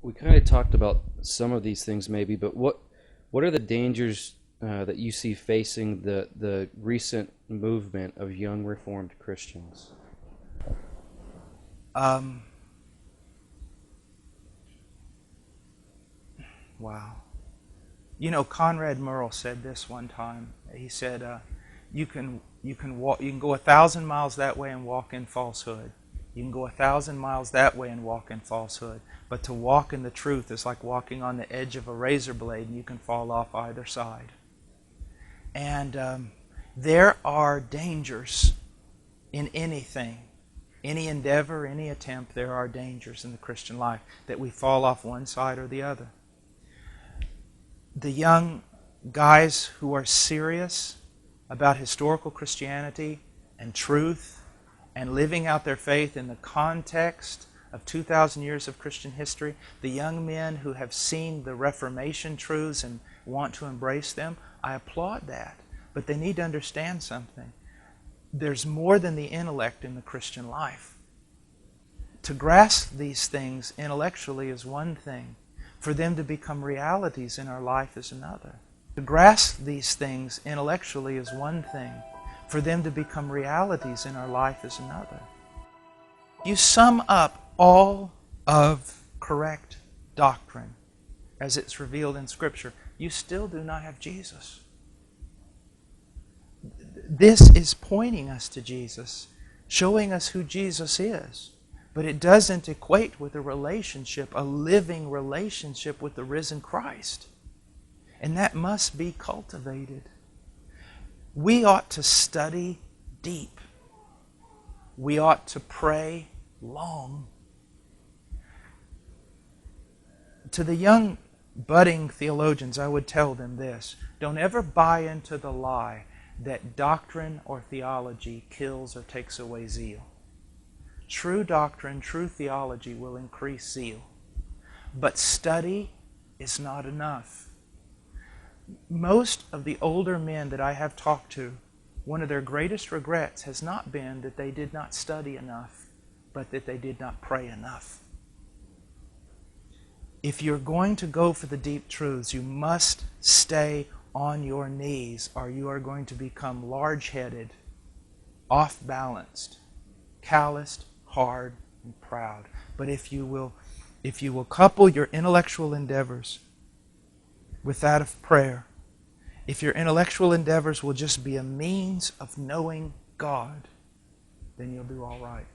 we kind of talked about some of these things maybe, but what are the dangers that you see facing the recent movement of young Reformed Christians? Um, wow. You know, Conrad Merle said this one time. He said, "You can walk. You can go 1,000 miles that way and walk in falsehood. You can go 1,000 miles that way and walk in falsehood. But to walk in the truth is like walking on the edge of a razor blade, and you can fall off either side." And there are dangers in anything, any endeavor, any attempt. There are dangers in the Christian life that we fall off one side or the other. The young guys who are serious about historical Christianity and truth and living out their faith in the context of 2,000 years of Christian history, the young men who have seen the Reformation truths and want to embrace them, I applaud that. But they need to understand something. There's more than the intellect in the Christian life. To grasp these things intellectually is one thing. For them to become realities in our life is another. To grasp these things intellectually is one thing. For them to become realities in our life is another. You sum up all of correct doctrine as it's revealed in Scripture, you still do not have Jesus. This is pointing us to Jesus, showing us who Jesus is. But it doesn't equate with a relationship, a living relationship with the risen Christ. And that must be cultivated. We ought to study deep. We ought to pray long. To the young budding theologians, I would tell them this: don't ever buy into the lie that doctrine or theology kills or takes away zeal. True doctrine, true theology will increase zeal. But study is not enough. Most of the older men that I have talked to, one of their greatest regrets has not been that they did not study enough, but that they did not pray enough. If you're going to go for the deep truths, you must stay on your knees, or you are going to become large-headed, off-balanced, calloused, hard, and proud. But if you will couple your intellectual endeavors with that of prayer, if your intellectual endeavors will just be a means of knowing God, then you'll do all right.